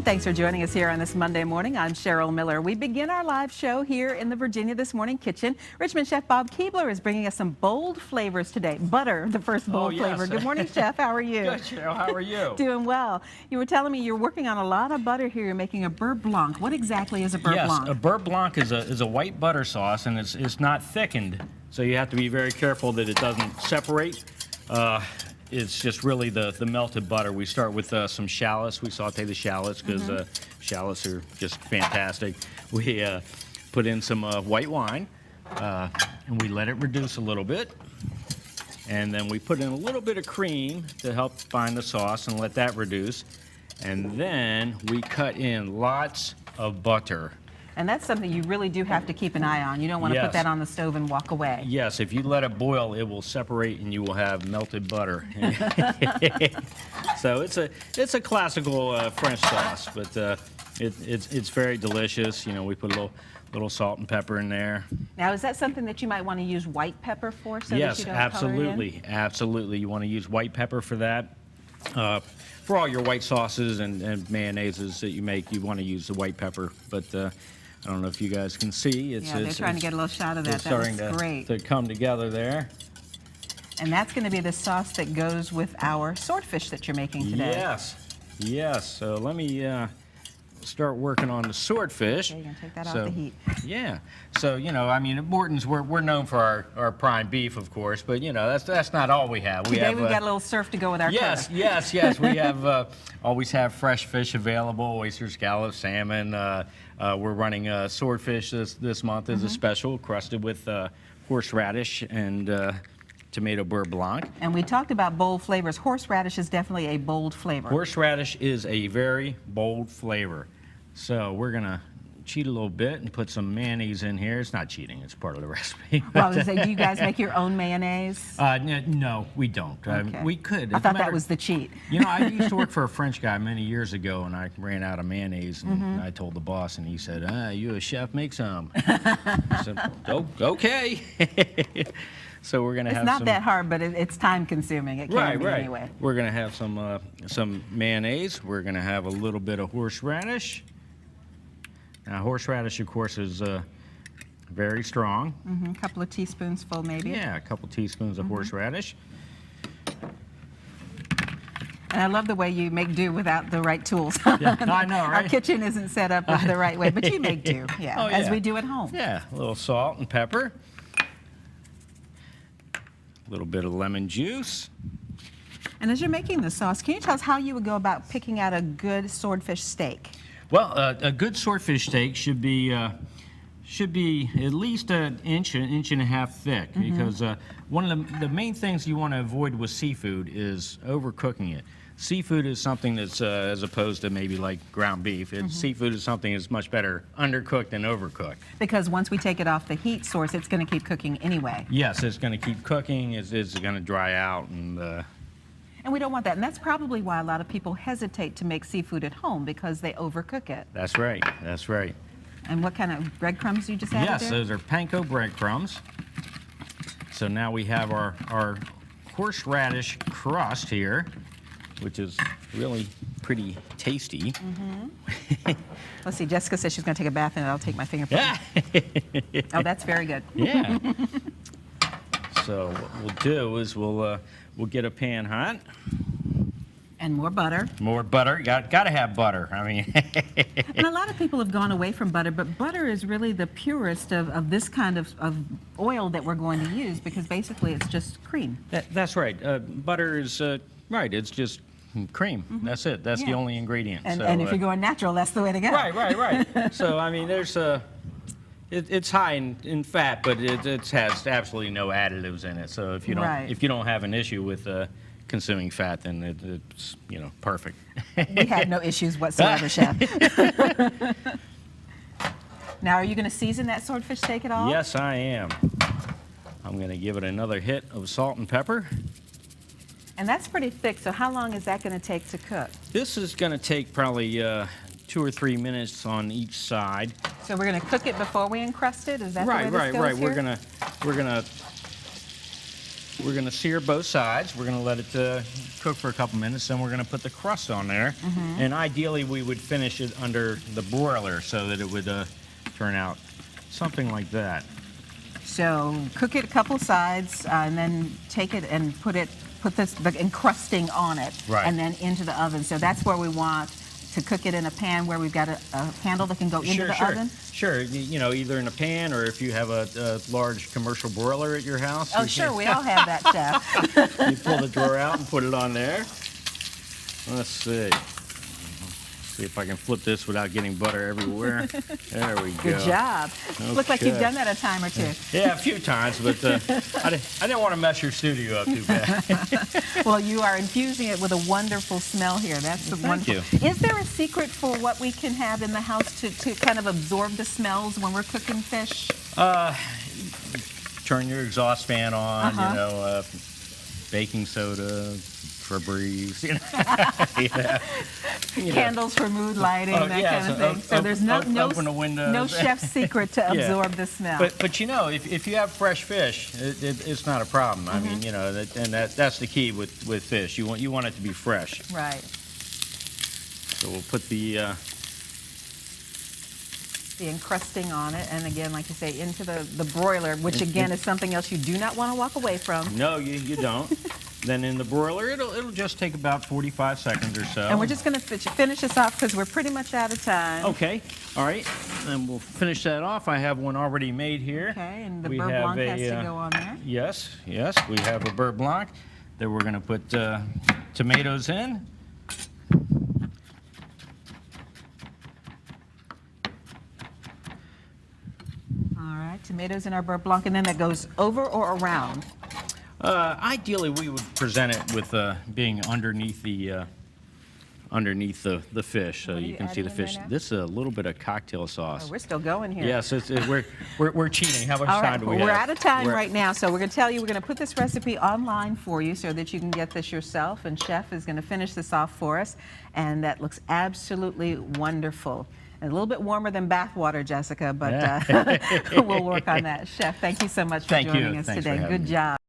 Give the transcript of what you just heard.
And thanks for joining us here on this Monday morning. I'm Cheryl Miller. We begin our live show here in the Virginia This Morning kitchen. Richmond Chef Bob Keebler is bringing us some bold flavors today. Butter, the first bold flavor. Good morning, Chef. How are you? Good, Cheryl. How are you? Doing well. You were telling me you're working on a lot of butter here. You're making a Beurre Blanc. What exactly is a Beurre Blanc? Yes, a Beurre Blanc is a white butter sauce, and it's not thickened, so you have to be very careful that it doesn't separate. It's just really the melted butter. We start with some shallots. We saute the shallots because shallots are just fantastic. We put in some white wine, and we let it reduce a little bit. And then we put in a little bit of cream to help bind the sauce and let that reduce. And then we cut in lots of butter. And that's something you really do have to keep an eye on. You don't want to put that on the stove and walk away. Yes, if you let it boil, it will separate and you will have melted butter. So it's a classical French sauce, but it's very delicious. You know, we put a little salt and pepper in there. Now, is that something that you might want to use white pepper for? So Yes, that you don't absolutely, color it in? absolutely. You want to use white pepper for that. For all your white sauces and mayonnaises that you make, you want to use the white pepper, but I don't know if you guys can see. They're trying to get a little shot of that. It's starting to come together there. And that's going to be the sauce that goes with our swordfish that you're making today. Yes, yes. So let me start working on the swordfish. Okay, you're going to take that off the heat. Yeah. So, you know, I mean, at Morton's, we're known for our prime beef, of course, but, you know, that's not all we have. Today we've got a little surf to go with our yes, curd. yes. We have always have fresh fish available, oysters, scallops, salmon. We're running swordfish this month as a special, crusted with horseradish and tomato beurre blanc. And we talked about bold flavors. Horseradish is definitely a bold flavor. Horseradish is a very bold flavor. So we're going to cheat a little bit and put some mayonnaise in here. It's not cheating, it's part of the recipe. Well, I was going to say, do you guys make your own mayonnaise? No, we don't. Okay. We could. I thought that was the cheat. You know, I used to work for a French guy many years ago, and I ran out of mayonnaise, and I told the boss, and he said, you a chef, make some. I said, oh, okay. So we're going to have some... It's not that hard, but it's time-consuming. It can be anyway. We're going to have some mayonnaise. We're going to have a little bit of horseradish. Now, horseradish, of course, is very strong. A couple of teaspoons full, maybe. Yeah, a couple teaspoons of horseradish. And I love the way you make do without the right tools. Yeah, I know, right? Our kitchen isn't set up the right way, but you make do, as we do at home. Yeah, a little salt and pepper. A little bit of lemon juice. And as you're making the sauce, can you tell us how you would go about picking out a good swordfish steak? Well, a good swordfish steak should be at least an inch and a half thick, because one of the main things you want to avoid with seafood is overcooking it. Seafood is something that's, as opposed to maybe like ground beef, seafood is something that's much better undercooked than overcooked. Because once we take it off the heat source, it's going to keep cooking anyway. Yes, it's going to keep cooking, it's going to dry out. And we don't want that. And that's probably why a lot of people hesitate to make seafood at home, because they overcook it. That's right, that's right. And what kind of breadcrumbs you just added there? Yes, those are panko breadcrumbs. So now we have our horseradish crust here, which is really pretty tasty. Let's see, Jessica says she's going to take a bath in it. I'll take my fingerprint. Oh, that's very good. Yeah. So what we'll do is we'll get a pan hot. And more butter. More butter. Got to have butter. I mean. And a lot of people have gone away from butter, but butter is really the purest of this kind of oil that we're going to use, because basically it's just cream. That's right. Butter is right. It's just cream. That's it. That's the only ingredient. And, so, and if you're going natural, that's the way to go. Right. So I mean, there's it's high in fat, but it has absolutely no additives in it. So if you don't have an issue with consuming fat, then it's perfect. We have no issues whatsoever, Chef. Now, are you going to season that swordfish steak at all? Yes, I am. I'm going to give it another hit of salt and pepper. And that's pretty thick, so how long is that going to take to cook? This is going to take probably 2 or 3 minutes on each side. So we're going to cook it before we encrust it? Is that the way this goes right. Here? We're gonna We're going to sear both sides. We're going to let it cook for a couple minutes, then we're going to put the crust on there. And ideally, we would finish it under the broiler so that it would turn out something like that. So cook it a couple sides, and then take it and put the encrusting on it, Right. and then into the oven. So that's where we want to cook it in a pan where we've got a handle that can go into the oven? Sure, you know, either in a pan or if you have a large commercial broiler at your house. Oh, sure, we all have that, Chef. You pull the drawer out and put it on there. Let's see. See if I can flip this without getting butter everywhere. There we go. Good job. Okay. Look like you've done that a time or two. Yeah, a few times, but I didn't want to mess your studio up too bad. Well, you are infusing it with a wonderful smell here. That's the Thank wonderful. you. Is there a secret for what we can have in the house to kind of absorb the smells when we're cooking fish? Turn your exhaust fan on, you know, baking soda, Febreze, you know. Candles for mood lighting, that kind of thing. So there's open the windows. no chef's secret to absorb the smell. But you know, if you have fresh fish, it's not a problem. I mean, you know, that's the key with fish. You want it to be fresh. Right. So we'll put the encrusting on it, and again, like you say, into the broiler, which again is something else you do not want to walk away from. No, you don't. Then in the broiler, it'll just take about 45 seconds or so. And we're just going to finish this off because we're pretty much out of time. Okay, all right. And we'll finish that off. I have one already made here. Okay, and the Beurre Blanc has to go on there. Yes, we have a Beurre Blanc that we're going to put tomatoes in. All right, tomatoes in our Beurre Blanc, and then that goes over or around? Ideally, we would present it with being underneath the fish, so you can see the fish. This is a little bit of cocktail sauce. Oh, we're still going here. Yes, we're cheating. How much All time right, do we have? we're out of time right now, so we're going to tell you we're going to put this recipe online for you so that you can get this yourself, and Chef is going to finish this off for us, and that looks absolutely wonderful. And a little bit warmer than bath water, Jessica, but we'll work on that. Chef, thank you so much for joining us today. Good job.